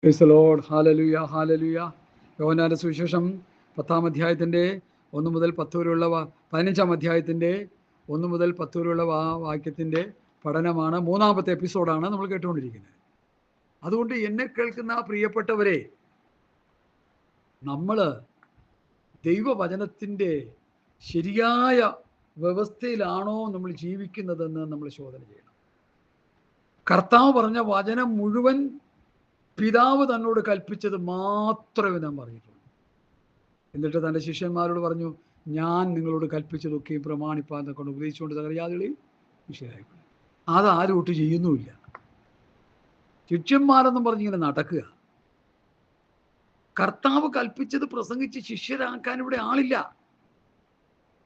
Praise the Lord. Hallelujah, hallelujah. യോഹന്നാന്റെ സുവിശേഷം 10-ാം അധ്യായത്തിൻ്റെ 1 മുതൽ 10 വരെയുള്ള 15-ാം അധ്യായത്തിൻ്റെ 1 മുതൽ 10 വരെയുള്ള വാക്യത്തിൻ്റെ പഠനമാണ്. 3-ാമത്തെ എപ്പിസോഡാണ് നമ്മൾ കേട്ടുകൊണ്ടിരിക്കുന്നത്. അതുകൊണ്ട് എന്നെ കേൾക്കുന്ന പ്രിയപ്പെട്ടവരെ, നമ്മൾ ദൈവവചനത്തിൻ്റെ ശരിയായ വ്യവസ്ഥയിലാണോ നമ്മൾ ജീവിക്കുന്നതെന്ന് നമ്മൾ ശോധന ചെയ്യണം. കർത്താവ് പറഞ്ഞ വചനം മുഴുവൻ പിതാവ് തന്നോട് കൽപ്പിച്ചത് മാത്രമേ നാം പറഞ്ഞിട്ടുള്ളൂ. എന്നിട്ട് തൻ്റെ ശിഷ്യന്മാരോട് പറഞ്ഞു, ഞാൻ നിങ്ങളോട് കൽപ്പിച്ചതൊക്കെയും പ്രമാണിപ്പാൻ കൊണ്ട് ഉപദേശിച്ചുകൊണ്ട് സകലജാതികളെയും ശിഷ്യരായിക്കൊള്ളു. അതാരും ഒട്ട് ചെയ്യുന്നുമില്ല. ശിഷ്യന്മാരെന്നും പറഞ്ഞിങ്ങനെ നടക്കുക. കർത്താവ് കൽപ്പിച്ചത് പ്രസംഗിച്ച് ശിഷ്യരാക്കാൻ ഇവിടെ ആളില്ല.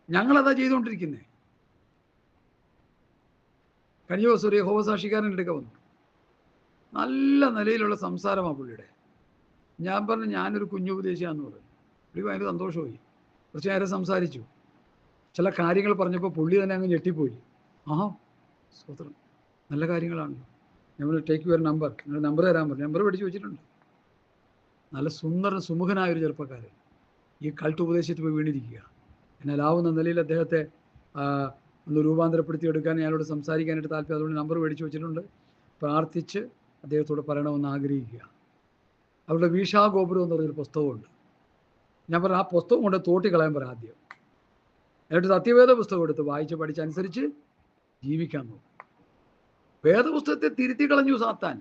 ഞങ്ങളതാ ചെയ്തുകൊണ്ടിരിക്കുന്നത്. കഴിഞ്ഞ ദിവസം ഒരു യഹോവ സാക്ഷിക്കാരൻ എടുക്ക വന്നു. നല്ല നിലയിലുള്ള സംസാരമാണ് പുള്ളിയുടെ. ഞാൻ പറഞ്ഞു, ഞാനൊരു കുഞ്ഞുപദേശിയാന്ന് പറഞ്ഞു. പുള്ളി ഭയങ്കര സന്തോഷമായി. കുറച്ച് നേരം സംസാരിച്ചു. ചില കാര്യങ്ങൾ പറഞ്ഞപ്പോൾ പുള്ളി തന്നെ അങ്ങ് ഞെട്ടിപ്പോയി. സ്തോത്രം, നല്ല കാര്യങ്ങളാണ്. നമ്മൾ ടേക്ക് യുവർ നമ്പർ, നിങ്ങൾ നമ്പർ തരാൻ പറഞ്ഞു. നമ്പർ പഠിച്ചു വെച്ചിട്ടുണ്ട്. നല്ല സുന്ദരൻ സുമുഖനായ ഒരു ചെറുപ്പക്കാരൻ ഈ കൾട്ട് ഉപദേശത്തിൽ പോയി വീണിരിക്കുക. എന്നാലാവുന്ന നിലയിൽ അദ്ദേഹത്തെ ഒന്ന് രൂപാന്തരപ്പെടുത്തി എടുക്കാൻ ഞാനോട് സംസാരിക്കാനായിട്ട് താല്പര്യം. അതുകൊണ്ട് നമ്പർ മേടിച്ച് വെച്ചിട്ടുണ്ട്. പ്രാർത്ഥിച്ച് അദ്ദേഹത്തോട് പറയണമെന്ന് ആഗ്രഹിക്കുക. അവരുടെ വീഷാ ഗോപുരം എന്ന് പറഞ്ഞൊരു പുസ്തകമുണ്ട്. ഞാൻ പറഞ്ഞു, ആ പുസ്തകം കൊണ്ട് തോട്ടിക്കളയാൻ പറയാം ആദ്യം. എന്നിട്ട് സത്യവേദ പുസ്തകം എടുത്ത് വായിച്ച് പഠിച്ചനുസരിച്ച് ജീവിക്കാൻ നോക്കും. വേദപുസ്തകത്തെ തിരുത്തി കളഞ്ഞു സാത്താൻ.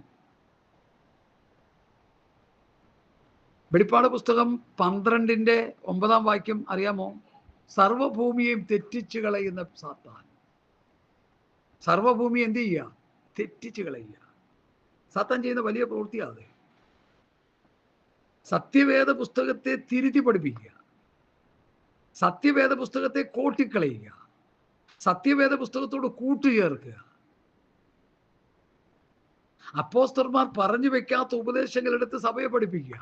വെളിപ്പാട് പുസ്തകം 12-ന്റെ 9-ാം വാക്യം അറിയാമോ? സർവഭൂമിയെയും തെറ്റിച്ച് കളയുന്ന സാത്താൻ. സർവഭൂമി എന്ത് ചെയ്യുക? തെറ്റിച്ച് കളയുക. സാത്താൻ ചെയ്യുന്ന വലിയ പ്രവൃത്തിയാണ്. സത്യവേദ പുസ്തകത്തെ തിരുത്തി പഠിപ്പിക്കുക, സത്യവേദ പുസ്തകത്തെ കോട്ടിക്കളയുക, സത്യവേദ പുസ്തകത്തോട് കൂട്ടുചേർക്കുക. അപ്പോസ്തലന്മാർ പറഞ്ഞു വെക്കാത്ത ഉപദേശങ്ങളെടുത്ത് സഭയെ പഠിപ്പിക്കുക.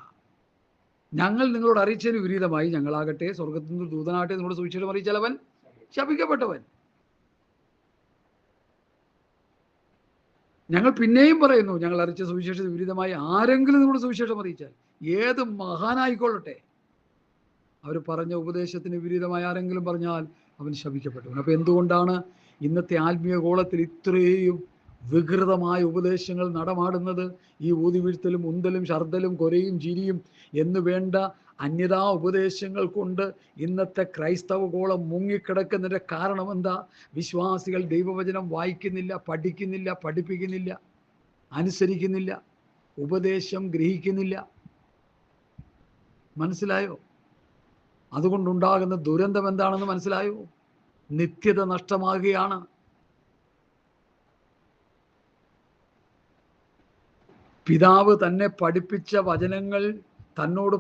ഞങ്ങൾ നിങ്ങളോട് അറിയിച്ചതിന് വിപരീതമായി ഞങ്ങളാകട്ടെ സ്വർഗത്തിൽ നിന്ന് ദൂതനാകട്ടെ നിങ്ങളുടെ സുവിശേഷം അറിയിച്ചാലവൻ ശപിക്കപ്പെട്ടവൻ. ഞങ്ങൾ പിന്നെയും പറയുന്നു, ഞങ്ങൾ അറിയിച്ച സുവിശേഷത്തിന് വിപരീതമായി ആരെങ്കിലും നിങ്ങളുടെ സുവിശേഷം അറിയിച്ചാൽ, ഏത് മഹാനായിക്കൊള്ളട്ടെ, അവർ പറഞ്ഞ ഉപദേശത്തിന് വിപരീതമായി ആരെങ്കിലും പറഞ്ഞാൽ അവൻ ശപിക്കപ്പെട്ടവൻ. അപ്പം എന്തുകൊണ്ടാണ് ഇന്നത്തെ ആത്മീയ ഗോളത്തിൽ ഇത്രയും വികൃതമായ ഉപദേശങ്ങൾ നടമാടുന്നത്? ഈ ഊതിവീഴ്ത്തലും ഉന്തലും ശർദ്ദലും കൊരയും ചിരിയും എന്ന് വേണ്ട അന്യതാ ഉപദേശങ്ങൾ കൊണ്ട് ഇന്നത്തെ ക്രൈസ്തവ ഗോളം മുങ്ങിക്കിടക്കുന്നതിൻ്റെ കാരണം എന്താ? വിശ്വാസികൾ ദൈവവചനം വായിക്കുന്നില്ല, പഠിക്കുന്നില്ല, പഠിപ്പിക്കുന്നില്ല, അനുസരിക്കുന്നില്ല, ഉപദേശം ഗ്രഹിക്കുന്നില്ല. മനസ്സിലായോ? അതുകൊണ്ടുണ്ടാകുന്ന ദുരന്തം എന്താണെന്ന് മനസ്സിലായോ? നിത്യത നഷ്ടമാകുകയാണ്. പിതാവ് തന്നെ പഠിപ്പിച്ച വചനങ്ങൾ, തന്നോട്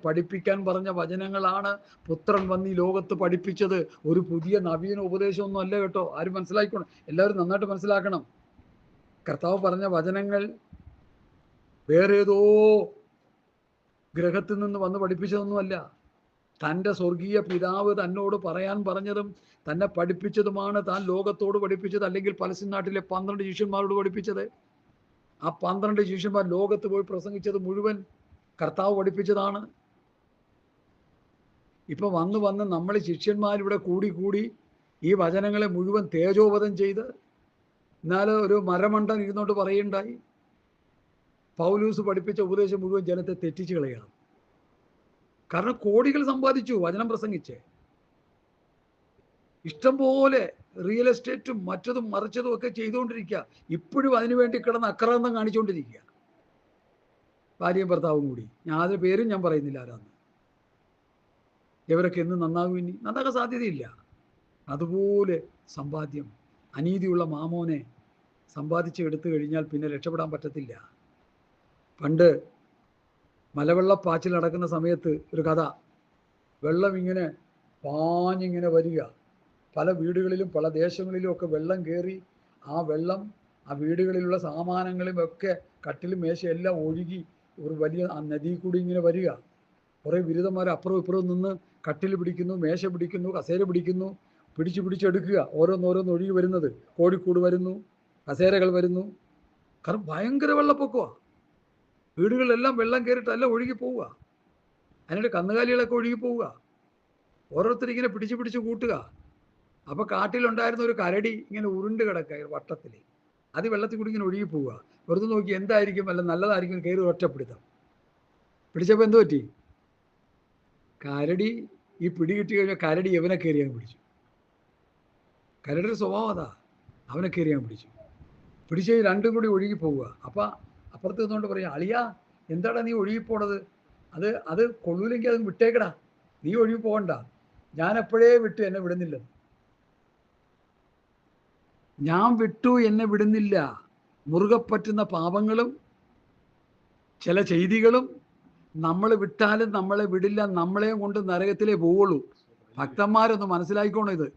പഠിപ്പിക്കാൻ പറഞ്ഞ വചനങ്ങളാണ് പുത്രൻ വന്ന് ഈ ലോകത്ത് പഠിപ്പിച്ചത്. ഒരു പുതിയ നവീന ഉപദേശമൊന്നും അല്ല കേട്ടോ. ആരും മനസ്സിലാക്കണം, എല്ലാവരും നന്നായിട്ട് മനസ്സിലാക്കണം. കർത്താവ് പറഞ്ഞ വചനങ്ങൾ വേറെ ഏതോ ഗ്രഹത്തിൽ നിന്ന് വന്ന് പഠിപ്പിച്ചതൊന്നുമല്ല. തൻ്റെ സ്വർഗീയ പിതാവ് തന്നോട് പറയാൻ പറഞ്ഞതും തന്നെ പഠിപ്പിച്ചതുമാണ് താൻ ലോകത്തോട് പഠിപ്പിച്ചത്. അല്ലെങ്കിൽ പലസ്തീൻ നാട്ടിലെ 12 ശിഷ്യന്മാരോട് പഠിപ്പിച്ചത്. ആ 12 ശിഷ്യന്മാർ ലോകത്ത് പോയി പ്രസംഗിച്ചത് മുഴുവൻ കർത്താവ് പഠിപ്പിച്ചതാണ്. ഇപ്പൊ വന്ന് നമ്മൾ ശിഷ്യന്മാരിവിടെ കൂടി ഈ വചനങ്ങളെ മുഴുവൻ തേജോവധം ചെയ്ത്, എന്നാൽ ഒരു മരമണ്ടൻ ഇരുന്നോട്ട് പറയുണ്ടായി, പൗലൂസ് പഠിപ്പിച്ച ഉപദേശം മുഴുവൻ ജനത്തെ തെറ്റിച്ച് കളയണം. കാരണം കോടികൾ സമ്പാദിച്ചു വചനം പ്രസംഗിച്ച്. ഇഷ്ടംപോലെ റിയൽ എസ്റ്റേറ്റും മറ്റതും മറിച്ചതും ഒക്കെ ചെയ്തുകൊണ്ടിരിക്കുക. ഇപ്പോഴും അതിനുവേണ്ടി കിടന്ന് അക്രമം കാണിച്ചുകൊണ്ടിരിക്കുക. ഭാര്യയും ഭർത്താവും കൂടി. അതിൻ്റെ പേരും ഞാൻ പറയുന്നില്ല ആരാന്ന്. ഇവരൊക്കെ എന്ന് നന്നാകും? ഇനി നന്നാക്കാൻ സാധ്യതയില്ല. അതുപോലെ സമ്പാദ്യം, അനീതിയുള്ള മാമോനെ സമ്പാദിച്ച് എടുത്തു കഴിഞ്ഞാൽ പിന്നെ രക്ഷപ്പെടാൻ പറ്റത്തില്ല. പണ്ട് മലവെള്ളപ്പാച്ചിൽ നടക്കുന്ന സമയത്ത് ഒരു കഥ. വെള്ളം ഇങ്ങനെ പാഞ്ഞിങ്ങനെ വരിക. പല വീടുകളിലും പല ദേശങ്ങളിലും ഒക്കെ വെള്ളം കയറി ആ വെള്ളം ആ വീടുകളിലുള്ള സാമാനങ്ങളും ഒക്കെ കട്ടിലും മേശയെല്ലാം ഒഴുകി ഒരു വലിയ നദി കൂടി ഇങ്ങനെ വരിക. കുറേ ബിരുദന്മാർ അപ്പുറവും ഇപ്പുറവും നിന്ന് കട്ടിൽ പിടിക്കുന്നു, മേശ പിടിക്കുന്നു, കസേര പിടിക്കുന്നു, പിടിച്ചെടുക്കുക. ഓരോന്നോരോന്ന് ഒഴുകി വരുന്നത്. കോഴിക്കൂട് വരുന്നു, കസേരകൾ വരുന്നു. കാരണം ഭയങ്കര വെള്ളപ്പൊക്കമാണ്. വീടുകളിലെല്ലാം വെള്ളം കയറിയിട്ടല്ല ഒഴുകി പോവുക, അതിൻ്റെ കന്നുകാലികളൊക്കെ ഒഴുകി പോവുക. ഓരോരുത്തർ ഇങ്ങനെ പിടിച്ച് പിടിച്ച് കൂട്ടുക. അപ്പൊ കാട്ടിലുണ്ടായിരുന്ന ഒരു കരടി ഇങ്ങനെ ഉരുണ്ട് കിടക്കുക വട്ടത്തിൽ, അത് വെള്ളത്തിൽ കൂടി ഇങ്ങനെ ഒഴുകി പോവുക. വെറുതെ നോക്കി എന്തായിരിക്കും, അല്ല നല്ലതായിരിക്കും, കയറി ഒറ്റപ്പിടുത്തം. പിടിച്ചപ്പോൾ എന്ത് പറ്റി? കരടി ഈ പിടി കിട്ടി കഴിഞ്ഞാൽ കരടി എവനെ കയറി അങ്ങ് പിടിച്ചു. കരടിയുടെ സ്വഭാവം അതാ, അവനെ കയറി അങ്ങ് പിടിച്ചു. പിടിച്ച് രണ്ടും കൂടി ഒഴുകി പോവുക. അപ്പൊ അപ്പുറത്ത് നിന്നുകൊണ്ട് പറയാം, അളിയാ എന്താടാ നീ ഒഴുകിപ്പോണത്, അത് കൊള്ളൂലെങ്കിൽ അത് വിട്ടേക്കടാ, നീ ഒഴുകി പോകണ്ട, ഞാൻ എപ്പോഴേ വിട്ടു, എന്നെ വിടുന്നില്ല. ഞാൻ വിട്ടു, എന്നെ വിടുന്നില്ല. മുറുകെ പറ്റുന്ന പാപങ്ങളും ചില ചെയ്തികളും നമ്മൾ വിട്ടാലും നമ്മളെ വിടില്ല, നമ്മളെയും കൊണ്ട് നരകത്തിലേ പോവുള്ളൂ. ഭക്തന്മാരൊന്ന് മനസ്സിലാക്കിക്കോണം ഇത്.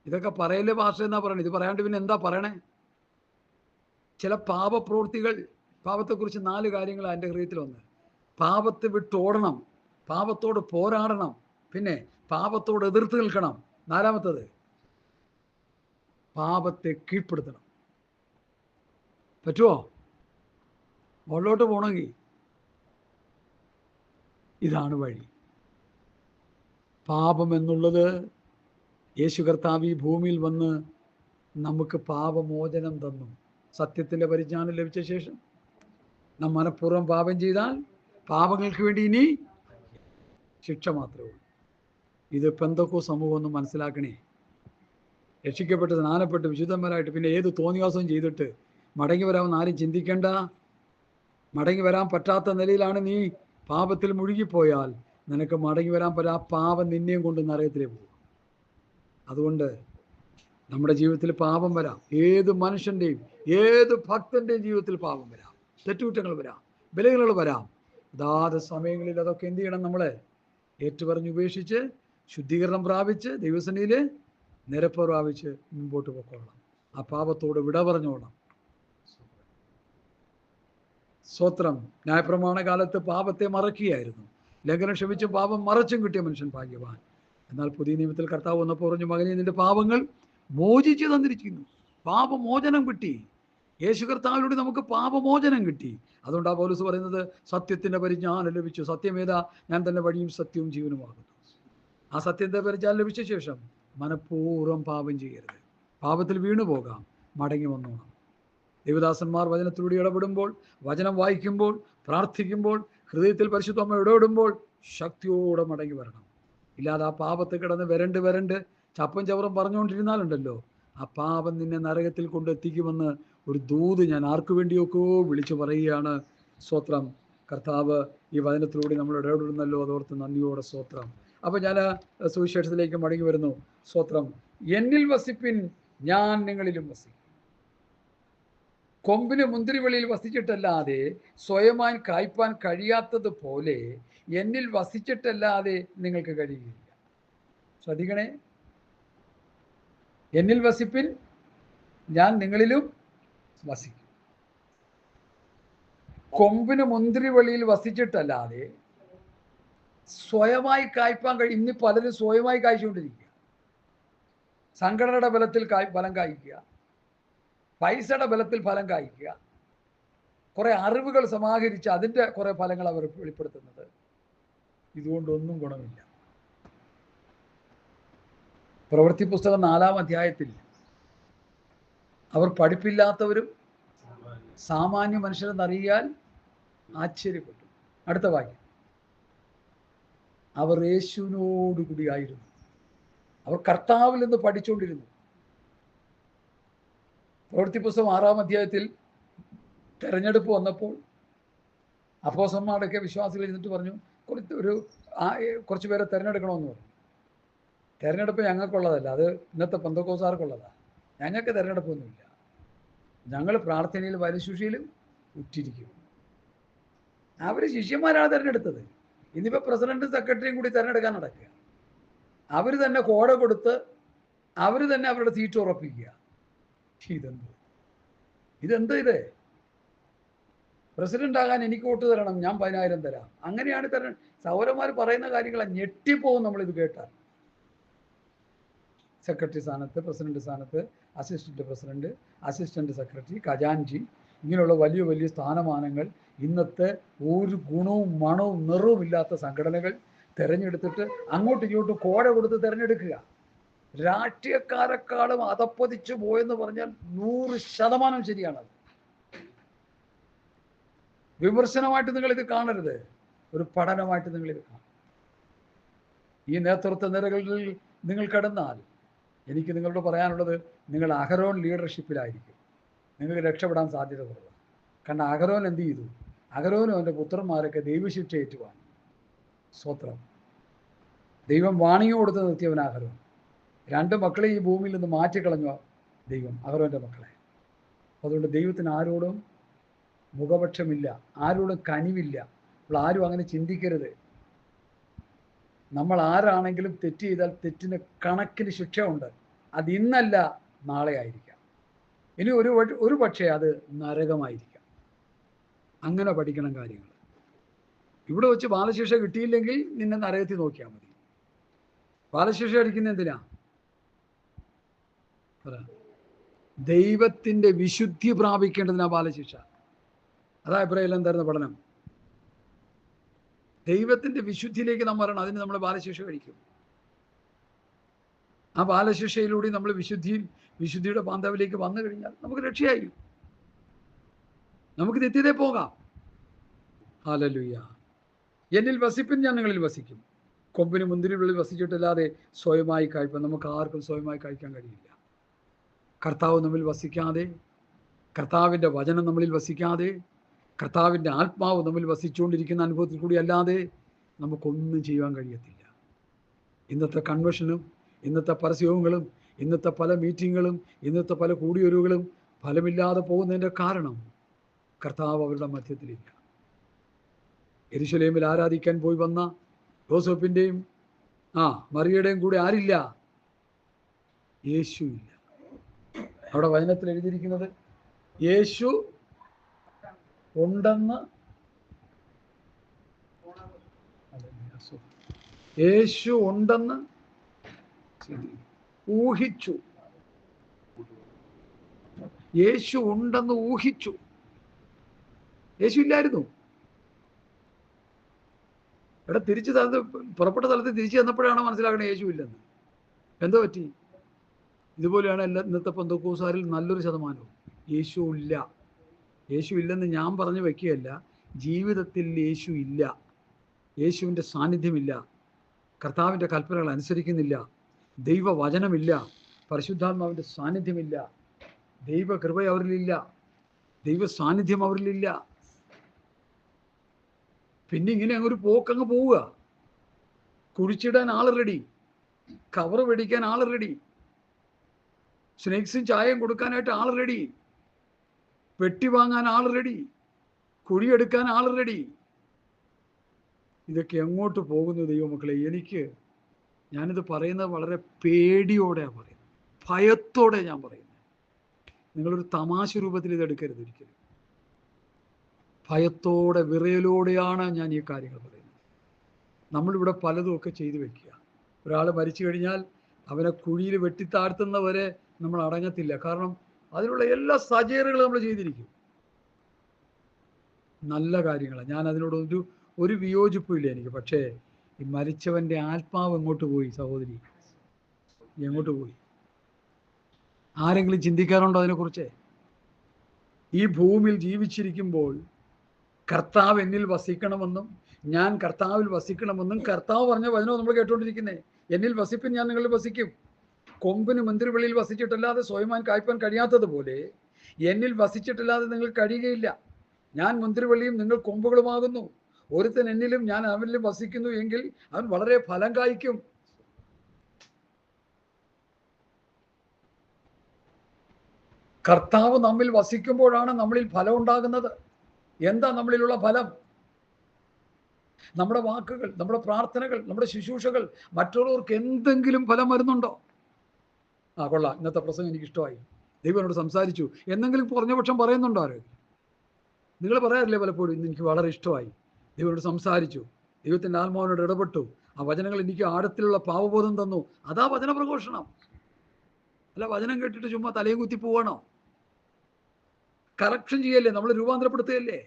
ഇതൊക്കെ പറയല്ലേ ഭാഷ എന്നാ പറയണേ, ഇത് പറയാണ്ട് പിന്നെ എന്താ പറയണേ? ചില പാപപ്രവൃത്തികൾ, പാപത്തെക്കുറിച്ച് 4 കാര്യങ്ങളാണ് എൻ്റെ ഹൃദയത്തിൽ വന്ന്. പാപത്തെ വിട്ടോടണം, പാപത്തോട് പോരാടണം, പിന്നെ പാപത്തോട് എതിർത്ത് നിൽക്കണം, 4-മത്തത് പാപത്തെ കീഴ്പ്പെടുത്തണം. പറ്റുമോ? മുകളിലോട്ട് പോകണമെങ്കിൽ ഇതാണ് വഴി. പാപം എന്നുള്ളത് യേശു കർത്താവ് ഈ ഭൂമിയിൽ വന്ന് നമുക്ക് പാപമോചനം തന്നു. സത്യത്തിൻ്റെ പരിജ്ഞാനം ലഭിച്ച ശേഷം നാം മനഃപൂർവ്വം പാപം ചെയ്താൽ പാപങ്ങൾക്ക് വേണ്ടി ഇനി ശിക്ഷ മാത്രമേ ഉള്ളൂ. ഇത് പെന്തക്കോ സമൂഹം ഒന്ന് മനസ്സിലാക്കണേ. രക്ഷിക്കപ്പെട്ട് സ്നാനപ്പെട്ട് വിശുദ്ധന്മാരായിട്ട് പിന്നെ ഏത് തോന്നിവാസവും ചെയ്തിട്ട് മടങ്ങി വരാമെന്ന് ആരും ചിന്തിക്കേണ്ട. മടങ്ങി വരാൻ പറ്റാത്ത നിലയിലാണ് നീ പാപത്തിൽ മുഴുകിപ്പോയാൽ നിനക്ക് മടങ്ങി വരാൻ പറ്റാ, പാപം നിന്നെയും കൊണ്ട് നരകത്തിലേക്ക് പോകും. അതുകൊണ്ട് നമ്മുടെ ജീവിതത്തിൽ പാപം വരാം, ഏത് മനുഷ്യൻ്റെയും ഏത് ഭക്തൻ്റെയും ജീവിതത്തിൽ പാപം വരാം, തെറ്റുകുറ്റങ്ങൾ വരാം, ബലഹീനതകൾ വരാം. അതാത് സമയങ്ങളിൽ അതൊക്കെ എന്ത് ചെയ്യണം? നമ്മളെ ഏറ്റുപറഞ്ഞ് ഉപേക്ഷിച്ച് ശുദ്ധീകരണം പ്രാപിച്ച് ദൈവസന്നിധിയിൽ നിരപ്പ് പ്രാപിച്ച് മുമ്പോട്ട് പോയിക്കൊള്ളണം. ആ പാപത്തോട് വിട പറഞ്ഞോളണം. സ്തോത്രം. ന്യായപ്രമാണ കാലത്ത് പാപത്തെ മറക്കുകയായിരുന്നു. ലംഘനം ക്ഷമിച്ചും പാപം മറച്ചും കിട്ടിയ മനുഷ്യൻ ഭാഗ്യവാൻ. എന്നാൽ പുതിയ നിയമത്തിൽ കർത്താവ് വന്നപ്പോൾ പറഞ്ഞു, മകനെ നിന്റെ പാപങ്ങൾ മോചിച്ചു തന്നിരിക്കുന്നു. പാപമോചനം കിട്ടി. യേശു കർത്താവിലൂടെ നമുക്ക് പാപമോചനം കിട്ടി. അതുകൊണ്ടാണ് പൗലോസ് പറയുന്നത്, സത്യത്തിൻ്റെ പരിജ്ഞാനം ലഭിച്ചു. സത്യമേതാ? ഞാൻ തന്നെ വഴിയും സത്യവും ജീവനുമാകുന്നു. ആ സത്യത്തെ പരിജ്ഞാനം ലഭിച്ച ശേഷം മനഃപൂർവ്വം പാപം ചെയ്യരുത്. പാപത്തിൽ വീണു പോകാം, മടങ്ങി വന്നോണം. ദേവദാസന്മാർ വചനത്തിലൂടെ ഇടപെടുമ്പോൾ, വചനം വായിക്കുമ്പോൾ, പ്രാർത്ഥിക്കുമ്പോൾ, ഹൃദയത്തിൽ പരിശുദ്ധമ്മ ഇടപെടുമ്പോൾ ശക്തിയോടെ മടങ്ങി വരണം. ഇല്ലാതെ ആ പാപത്തിൽ കിടന്ന് വരണ്ട് ചപ്പും ചവറും പറഞ്ഞുകൊണ്ടിരുന്നാലുണ്ടല്ലോ, ആ പാപം നിന്നെ നരകത്തിൽ കൊണ്ടെത്തിക്കുമെന്ന് ഒരു ദൂത് ഞാൻ ആർക്കു വേണ്ടിയൊക്കെ വിളിച്ചു പറയുകയാണ്. സ്തോത്രം. കർത്താവ് ഈ വചനത്തിലൂടെ നമ്മൾ ഇടപെടുന്നല്ലോ, അതോർത്ത് നന്ദിയോടെ സ്തോത്രം. അപ്പം ഞാൻ സുവിശേഷത്തിലേക്ക് മടങ്ങി വരുന്നു. സ്തോത്രം. എന്നിൽ വസിപ്പിൻ, ഞാൻ നിങ്ങളിലും വസിക്കും. കൊമ്പിന് മുന്തിരിവള്ളിയിൽ വസിച്ചിട്ടല്ലാതെ സ്വയമായി കായ്പാൻ കഴിയാത്തതുപോലെ എന്നിൽ വസിച്ചിട്ടല്ലാതെ നിങ്ങൾക്ക് കഴിയുകയില്ല. ശ്രദ്ധിക്കണേ. എന്നിൽ വസിപ്പിൻ, ഞാൻ നിങ്ങളിലും വസിക്കും. കൊമ്പിന് മുന്തിരിവള്ളിയിൽ വസിച്ചിട്ടല്ലാതെ സ്വയമായി കായ്പാൻ കഴിയും. ഇന്ന് പലരും സ്വയമായി കായ്ച്ചുകൊണ്ടിരിക്കുക. സംഘടനയുടെ ബലത്തിൽ ഫലം കായ്ക്കുക, പൈസയുടെ ബലത്തിൽ ഫലം കായ്ക്കുക, കുറെ അറിവുകൾ സമാഹരിച്ച് അതിൻ്റെ കുറെ ഫലങ്ങൾ അവർ വെളിപ്പെടുത്തുന്നത്. ഇതുകൊണ്ടൊന്നും ഗുണമില്ല. പ്രവൃത്തി പുസ്തകം 4-ാം അധ്യായത്തിൽ അവർ പഠിപ്പില്ലാത്തവരും സാമാന്യ മനുഷ്യരെന്നറിയാൻ ആശ്ചര്യപ്പെട്ടു. അടുത്ത വാക്യം. അവർ യേശുവിനോടുകൂടിയായിരുന്നു. അവർ കർത്താവിൽ നിന്ന് പഠിച്ചുകൊണ്ടിരുന്നു. പ്രവൃത്തി പുസ്തകം 6-ാം അധ്യായത്തിൽ തെരഞ്ഞെടുപ്പ് വന്നപ്പോൾ അപ്പോസ്തലന്മാരൊക്കെ വിശ്വാസികൾ ഇരുന്നിട്ട് പറഞ്ഞു, കുറച്ച് പേരെ തിരഞ്ഞെടുക്കണമെന്ന് പറഞ്ഞു. തിരഞ്ഞെടുപ്പ് ഞങ്ങൾക്കുള്ളതല്ല, അത് ഇന്നത്തെ പെന്തക്കോസ്തുകാർക്കുള്ളതാണ്. ഞങ്ങൾക്ക് തിരഞ്ഞെടുപ്പൊന്നുമില്ല. ഞങ്ങൾ പ്രാർത്ഥനയിലും പരിശുദ്ധിയിലും ഉറ്റിരിക്കും. അവർ ശിഷ്യന്മാരാണ് തിരഞ്ഞെടുത്തത്. ഇന്നിപ്പോൾ പ്രസിഡന്റും സെക്രട്ടറിയും കൂടി തിരഞ്ഞെടുക്കാൻ നടക്കുക. അവർ തന്നെ കോട കൊടുത്ത് അവർ തന്നെ അവരുടെ സീറ്റ് ഉറപ്പിക്കുക. ഇതെന്ത് ഇത്? പ്രസിഡന്റ് ആകാൻ എനിക്ക് വോട്ട് തരണം, ഞാൻ 10,000 തരാം. അങ്ങനെയാണ് സൗരന്മാർ പറയുന്ന കാര്യങ്ങളെ ഞെട്ടിപ്പോവും നമ്മളിത് കേട്ടാൽ. സെക്രട്ടറി സ്ഥാനത്ത്, പ്രസിഡന്റ് സ്ഥാനത്ത്, അസിസ്റ്റന്റ് പ്രസിഡന്റ്, അസിസ്റ്റന്റ് സെക്രട്ടറി, ഖജാൻജി, ഇങ്ങനെയുള്ള വലിയ വലിയ സ്ഥാനമാനങ്ങൾ ഇന്നത്തെ ഒരു ഗുണവും മണവും നിറവും ഇല്ലാത്ത സംഘടനകൾ തിരഞ്ഞെടുത്തിട്ട് അങ്ങോട്ടും ഇങ്ങോട്ടും കോഴ കൊടുത്ത് തിരഞ്ഞെടുക്കുക. രാഷ്ട്രീയക്കാരെക്കാളും അതപ്പതിച്ചു പോയെന്ന് പറഞ്ഞാൽ 100% ശരിയാണത്. വിമർശനമായിട്ട് നിങ്ങളിത് കാണരുത്, ഒരു പഠനമായിട്ട് നിങ്ങളിത് കാണും. ഈ നേതൃത്വ നിരകളിൽ നിങ്ങൾ കടന്നാൽ എനിക്ക് നിങ്ങളോട് പറയാനുള്ളത്, നിങ്ങൾ അഹരോൻ ലീഡർഷിപ്പിലായിരിക്കും, നിങ്ങൾക്ക് രക്ഷപ്പെടാൻ സാധ്യത കുറവാണ്. കാരണം അഹരോൻ എന്ത് ചെയ്തു? അഹരോനും അവൻ്റെ പുത്രന്മാരൊക്കെ ദൈവശിക്ഷ ഏറ്റുവാങ്ങി. സ്തോത്രം. ദൈവം വാണിംഗ് കൊടുത്ത് നിർത്തിയവൻ അഹരോൻ. 2 മക്കളെ ഈ ഭൂമിയിൽ നിന്ന് മാറ്റിക്കളഞ്ഞു ദൈവം, അഹരോൻ്റെ മക്കളെ. അതുകൊണ്ട് ദൈവത്തിന് ആരോടും മുഖപക്ഷമില്ല, ആരോടും കനിവില്ല. അപ്പോൾ ആരും അങ്ങനെ ചിന്തിക്കരുത്. നമ്മൾ ആരാണെങ്കിലും തെറ്റ് ചെയ്താൽ തെറ്റിന് കണക്കിന് ശിക്ഷ ഉണ്ട്. അത് ഇന്നല്ല നാളെ ആയിരിക്കാം, ഇനി ഒരു പക്ഷേ അത് നരകമായിരിക്കാം. അങ്ങനെ പഠിക്കണം കാര്യങ്ങൾ. ഇവിടെ വെച്ച് ബാലശിക്ഷ കിട്ടിയില്ലെങ്കിൽ നിന്നെ നരകത്തിൽ നോക്കിയാൽ മതി. ബാലശിക്ഷ അടിക്കുന്ന എന്തിനാ? ദൈവത്തിൻ്റെ വിശുദ്ധി പ്രാപിക്കേണ്ടതിനാ ബാലശിക്ഷ. അതാ എബ്രായരിൽ എന്തായിരുന്നു പഠനം? ദൈവത്തിൻ്റെ വിശുദ്ധിയിലേക്ക് നാം വരണം, അതിന് നമ്മൾ ബാലശിക്ഷ കഴിക്കും. ആ ബാലശിക്ഷയിലൂടെ നമ്മൾ വിശുദ്ധിയുടെ പാന്തവിലേക്ക് വന്നു കഴിഞ്ഞാൽ നമുക്ക് രക്ഷയായി, നമുക്ക് നിത്യതയിൽ പോകാം. ഹല്ലേലൂയ. എന്നിൽ വസിപ്പിൻ, ഞാൻ നിങ്ങളിൽ വസിക്കും. കൊമ്പിന് മുന്തിരിവള്ളിൽ വസിച്ചിട്ടല്ലാതെ സ്വയമായി കഴിപ്പാൻ നമുക്ക് ആർക്കും സ്വയമായി കഴിക്കാൻ കഴിയില്ല. കർത്താവ് നമ്മിൽ വസിക്കാതെ, കർത്താവിൻ്റെ വചനം നമ്മളിൽ വസിക്കാതെ, കർത്താവിൻ്റെ ആത്മാവ് നമ്മിൽ വസിച്ചുകൊണ്ടിരിക്കുന്ന അനുഭവത്തിൽ കൂടി അല്ലാതെ നമുക്കൊന്നും ചെയ്യാൻ കഴിയത്തില്ല. ഇന്നത്തെ കൺവെൻഷനും ഇന്നത്തെ പരസ്യങ്ങളും ഇന്നത്തെ പല മീറ്റിങ്ങുകളും ഇന്നത്തെ പല കൂടിയൊരുകളും ഫലമില്ലാതെ പോകുന്നതിൻ്റെ കാരണം കർത്താവ് അവരുടെ മധ്യത്തിലില്ല. യെരുശലേമിൽ ആരാധിക്കാൻ പോയി വന്ന യോസേപ്പിൻ്റെയും മറിയയുടെയും കൂടെ ആരില്ല? യേശു ഇല്ല. അവിടെ വചനത്തിൽ എഴുതിയിരിക്കുന്നത് യേശു ഉണ്ടെന്ന് ഊഹിച്ചു. യേശു ഉണ്ടെന്ന് ഊഹിച്ചു. യേശു ഇല്ലായിരുന്നു. ഇവിടെ പുറപ്പെട്ട സ്ഥലത്ത് തിരിച്ചു ചെന്നപ്പോഴാണ് മനസ്സിലാക്കണേ യേശു ഇല്ലെന്ന്. എന്തോ പറ്റി? ഇതുപോലെയാണ് ഇന്നത്തെ പെന്തക്കോസ്തുകാരിൽ നല്ലൊരു ശതമാനവും. യേശു ഇല്ല. യേശു ഇല്ലെന്ന് ഞാൻ പറഞ്ഞു വയ്ക്കുകയല്ല, ജീവിതത്തിൽ യേശു ഇല്ല. യേശുവിൻ്റെ സാന്നിധ്യമില്ല. കർത്താവിൻ്റെ കൽപ്പനകൾ അനുസരിക്കുന്നില്ല. ദൈവവചനമില്ല. പരിശുദ്ധാത്മാവിൻ്റെ സാന്നിധ്യമില്ല. ദൈവകൃപ അവരിലില്ല. ദൈവ സാന്നിധ്യം അവരിലില്ല. പിന്നെ ഇങ്ങനെ അങ്ങൊരു പോക്കങ്ങ് പോവുക. കുഴിച്ചിടാൻ ആൾ റെഡി, കവറ് വെടിക്കാൻ ആൾ റെഡി, സ്നേക്സും ചായയും കൊടുക്കാനായിട്ട് ആൾ റെഡി, പെട്ടി വാങ്ങാൻ ആൾ റെഡി, കുഴിയെടുക്കാൻ ആൾ റെഡി. ഇതൊക്കെ എങ്ങോട്ട് പോകുന്നു ദൈവമക്കളെ? ഞാനിത് പറയുന്നത് വളരെ പേടിയോടെയാണ് പറയുന്നത്, ഭയത്തോടെ ഞാൻ പറയുന്നത്. നിങ്ങളൊരു തമാശ രൂപത്തിൽ ഇത് എടുക്കരുത് ഒരിക്കലും. ഭയത്തോടെ വിറയലോടെയാണ് ഞാൻ ഈ കാര്യങ്ങൾ പറയുന്നത്. നമ്മളിവിടെ പലതുമൊക്കെ ചെയ്തു വെക്കുക. ഒരാൾ മരിച്ചു കഴിഞ്ഞാൽ അവനെ കുഴിയിൽ വെട്ടിത്താഴ്ത്തുന്നവരെ നമ്മൾ അടങ്ങത്തില്ല. കാരണം അതിനുള്ള എല്ലാ സജ്ജീകരണങ്ങളും നമ്മൾ ചെയ്തിരിക്കും. നല്ല കാര്യങ്ങളാണ്. ഞാൻ അതിനോട് ഒരു വിയോജിപ്പില്ല എനിക്ക്. പക്ഷേ ഈ മരിച്ചവൻ്റെ ആത്മാവ് എങ്ങോട്ട് പോയി സഹോദരി? എങ്ങോട്ട് പോയി? ആരെങ്കിലും ചിന്തിക്കാറുണ്ടോ അതിനെക്കുറിച്ച്? ഈ ഭൂമിയിൽ ജീവിച്ചിരിക്കുമ്പോൾ കർത്താവ് എന്നിൽ വസിക്കണമെന്നും ഞാൻ കർത്താവിൽ വസിക്കണമെന്നും കർത്താവ് പറഞ്ഞ വചനവും നമ്മൾ കേട്ടുകൊണ്ടിരിക്കുന്നേ. എന്നിൽ വസിപ്പിൻ, ഞാൻ നിങ്ങളിൽ വസിക്കും. കൊമ്പിന് മുന്തിരിവള്ളിയിൽ വസിച്ചിട്ടല്ലാതെ സ്വയമായി കായ്പാൻ കഴിയാത്തതുപോലെ എന്നിൽ വസിച്ചിട്ടല്ലാതെ നിങ്ങൾ കഴിയുകയില്ല. ഞാൻ മുന്തിരിവള്ളിയും നിങ്ങൾ കൊമ്പുകളുമാകുന്നു. ഒരുത്തൻ എന്നിലും ഞാൻ അവനിലും വസിക്കുന്നു എങ്കിൽ അവൻ വളരെ ഫലം കായ്ക്കും. കർത്താവ് നമ്മിൽ വസിക്കുമ്പോഴാണ് നമ്മളിൽ ഫലം ഉണ്ടാകുന്നത്. എന്താ നമ്മളിലുള്ള ഫലം? നമ്മുടെ വാക്കുകൾ, നമ്മുടെ പ്രാർത്ഥനകൾ, നമ്മുടെ ശുശ്രൂഷകൾ മറ്റുള്ളവർക്ക് എന്തെങ്കിലും ഫലം വരുന്നുണ്ടോ? കൊള്ളാം, ഇന്നത്തെ പ്രസംഗം എനിക്ക് ഇഷ്ടമായി, ദൈവനോട് സംസാരിച്ചു എന്നെങ്കിലും കുറഞ്ഞ പക്ഷം പറയുന്നുണ്ടോ? ആര്? നിങ്ങൾ പറയാറില്ലേ പലപ്പോഴും, ഇന്ന് എനിക്ക് വളരെ ഇഷ്ടമായി, ദൈവനോട് സംസാരിച്ചു, ദൈവത്തിൻ്റെ ആത്മാവിനോട് ഇടപെട്ടു, ആ വചനങ്ങൾ എനിക്ക് ആഴത്തിലുള്ള പാവബോധം തന്നു. അതാ വചന പ്രഘോഷണം. അല്ല വചനം കേട്ടിട്ട് ചുമ്മാ തലയും കുത്തി പോവാണോ? കറക്ഷൻ ചെയ്യല്ലേ, നമ്മൾ രൂപാന്തരപ്പെടുത്തുകയല്ലേ.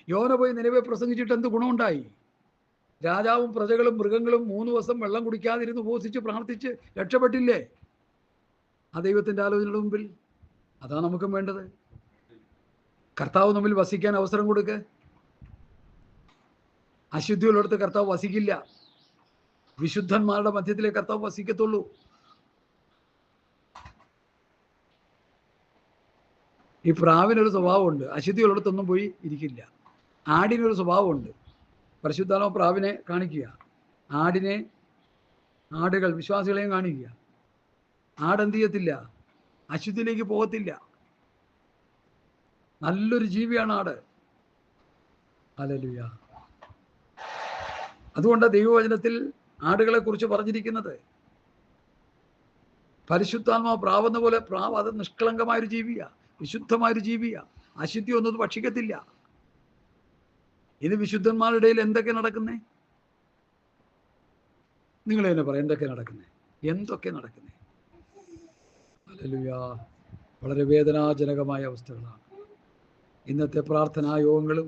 യോന പോയി നിലവെ പ്രസംഗിച്ചിട്ട് എന്ത് ഗുണമുണ്ടായി? രാജാവും പ്രജകളും മൃഗങ്ങളും 3 ദിവസം വെള്ളം കുടിക്കാതിരുന്ന് ഉപവസിച്ച് പ്രാർത്ഥിച്ച് രക്ഷപ്പെട്ടില്ലേ ആ ദൈവത്തിന്റെ ആലോചനയുടെ മുമ്പിൽ? അതാണ് നമുക്കും വേണ്ടത്. കർത്താവ് നമ്മിൽ വസിക്കാൻ അവസരം കൊടുക്കുക. അശുദ്ധിയുള്ളിടത്ത് കർത്താവ് വസിക്കില്ല. വിശുദ്ധന്മാരുടെ മധ്യത്തിലെ കർത്താവ് വസിക്കത്തുള്ളൂ. ഈ പ്രാവിനൊരു സ്വഭാവമുണ്ട്, അശുദ്ധിയുള്ളിടത്തൊന്നും പോയി ഇരിക്കില്ല. ആടിനൊരു സ്വഭാവമുണ്ട്, പരിശുദ്ധാത്മാവ് പ്രാവിനെ കാണിക്കുക, ആടുകൾ വിശ്വാസികളെയും കാണിക്കുക. ആടെന്ത് ചെയ്യത്തില്ല? അശുദ്ധിയിലേക്ക് പോകത്തില്ല. നല്ലൊരു ജീവിയാണ് ആട്. ഹല്ലേലൂയ. അതുകൊണ്ട് ദൈവവചനത്തിൽ ആടുകളെ കുറിച്ച് പറഞ്ഞിരിക്കുന്നത്. പരിശുദ്ധാത്മാവ് പ്രാവെന്ന പോലെ, പ്രാവ് അത് നിഷ്കളങ്കമായൊരു ജീവിയാ, വിശുദ്ധമായൊരു ജീവിയാ. അശുദ്ധി ഒന്നും ഭക്ഷിക്കത്തില്ല. ഇത് വിശുദ്ധന്മാരുടെ ഇടയിൽ എന്തൊക്കെ നടക്കുന്നേ? നിങ്ങൾ തന്നെ പറയാം, എന്തൊക്കെ നടക്കുന്നേ? ഹല്ലേലൂയ. വളരെ വേദനാജനകമായ അവസ്ഥകളാണ് ഇന്നത്തെ പ്രാർത്ഥനാ യോഗങ്ങളും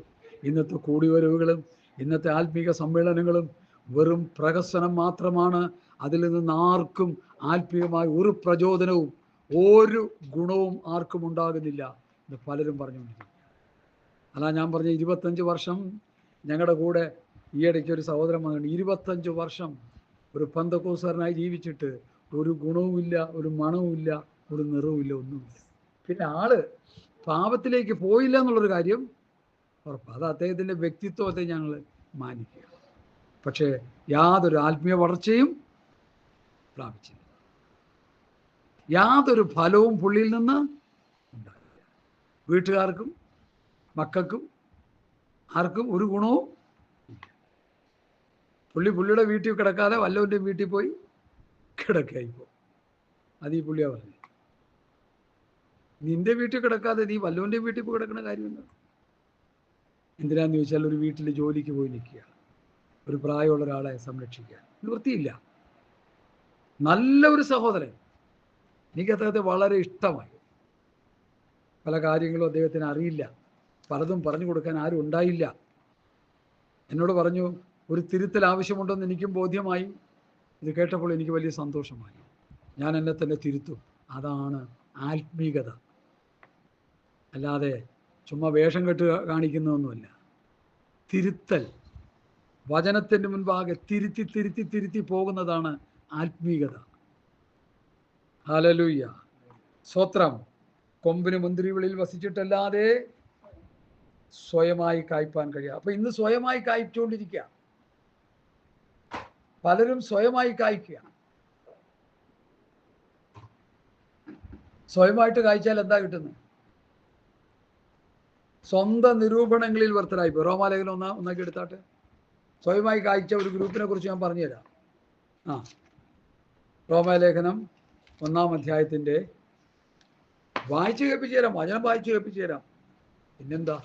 ഇന്നത്തെ കൂടിവരവുകളും ഇന്നത്തെ ആത്മീക സമ്മേളനങ്ങളും. വെറും പ്രഹസനം മാത്രമാണ്. അതിൽ നിന്ന് ആർക്കും ആത്മീയമായ ഒരു പ്രചോദനവും ഒരു ഗുണവും ആർക്കും ഉണ്ടാകുന്നില്ല എന്ന് പലരും പറഞ്ഞുകൊണ്ടിരിക്കും. അല്ല, ഞാൻ പറഞ്ഞ 25 വർഷം ഞങ്ങളുടെ കൂടെ ഈയിടയ്ക്ക് ഒരു സഹോദരൻ വന്നിട്ടുണ്ട്. 25 വർഷം ഒരു പെന്തക്കോസ്തുകാരനായി ജീവിച്ചിട്ട് ഒരു ഗുണവുമില്ല, ഒരു മണവുമില്ല, ഒരു നിറവുമില്ല, ഒന്നുമില്ല. പിന്നെ ആള് പാപത്തിലേക്ക് പോയില്ല എന്നുള്ളൊരു കാര്യം ഉറപ്പാണ്. അത് അദ്ദേഹത്തിൻ്റെ വ്യക്തിത്വത്തെ ഞങ്ങൾ മാനിക്കുക. പക്ഷേ യാതൊരു ആത്മീയ വളർച്ചയും പ്രാപിച്ചില്ല. യാതൊരു ഫലവും പുള്ളിയിൽ നിന്ന് ഉണ്ടായില്ല. വീട്ടുകാർക്കും മക്കൾക്കും ആർക്കും ഒരു ഗുണവും ഇല്ല. പുള്ളിയുടെ വീട്ടിൽ കിടക്കാതെ വല്ലവൻ്റെ വീട്ടിൽ പോയി കിടക്കായിപ്പോ. അത് ഈ പുള്ളിയാ പറഞ്ഞു. നിന്റെ വീട്ടിൽ കിടക്കാതെ നീ വല്ലവൻ്റെ വീട്ടിൽ പോയി കിടക്കുന്ന കാര്യമുണ്ട്. എന്തിനാന്ന് ചോദിച്ചാൽ ഒരു വീട്ടിൽ ജോലിക്ക് പോയി നിൽക്കുക, ഒരു പ്രായമുള്ള ഒരാളെ സംരക്ഷിക്കാൻ നിവൃത്തിയില്ല. നല്ല ഒരു സഹോദരൻ, എനിക്ക് അദ്ദേഹത്തെ വളരെ ഇഷ്ടമായി. പല കാര്യങ്ങളും അദ്ദേഹത്തിന് അറിയില്ല, പലതും പറഞ്ഞു കൊടുക്കാൻ ആരും ഉണ്ടായില്ല. എന്നോട് പറഞ്ഞു ഒരു തിരുത്തൽ ആവശ്യമുണ്ടെന്ന് എനിക്കും ബോധ്യമായി. ഇത് കേട്ടപ്പോൾ എനിക്ക് വലിയ സന്തോഷമായി. ഞാൻ എന്നെ തന്നെ തിരുത്തും. അതാണ് ആത്മീകത. അല്ലാതെ ചുമ്മാ വേഷം കെട്ട് കാണിക്കുന്നതൊന്നുമല്ല. തിരുത്തൽ, വചനത്തിൻ്റെ മുൻപാകെ തിരുത്തി പോകുന്നതാണ് ആത്മീകത. ഹല്ലേലൂയ. സ്തോത്രം. കൊമ്പിന് മുന്തിരിവെളിയിൽ വസിച്ചിട്ടല്ലാതെ സ്വയമായി കായ്പാൻ കഴിയുക. അപ്പൊ ഇന്ന് സ്വയമായി കായ്ച്ചുകൊണ്ടിരിക്കുക. പലരും സ്വയമായി കായ്ക്കുക. സ്വയമായിട്ട് കായ്ച്ചാൽ എന്താ കിട്ടുന്നത്? സ്വന്തം നിരൂപണങ്ങളിൽ വർത്തരായി പോയി. റോമാലേഖനം ഒന്നാക്കി എടുത്താട്ടെ. സ്വയമായി കായ്ച്ച ഒരു ഗ്രൂപ്പിനെ കുറിച്ച് ഞാൻ പറഞ്ഞുതരാം. റോമാലേഖനം 1-ാം അധ്യായത്തിൻ്റെ വായിച്ചു കേൾപ്പിച്ചു തരാം. വചനം വായിച്ചു കേൾപ്പിച്ചു തരാം. പിന്നെന്താ,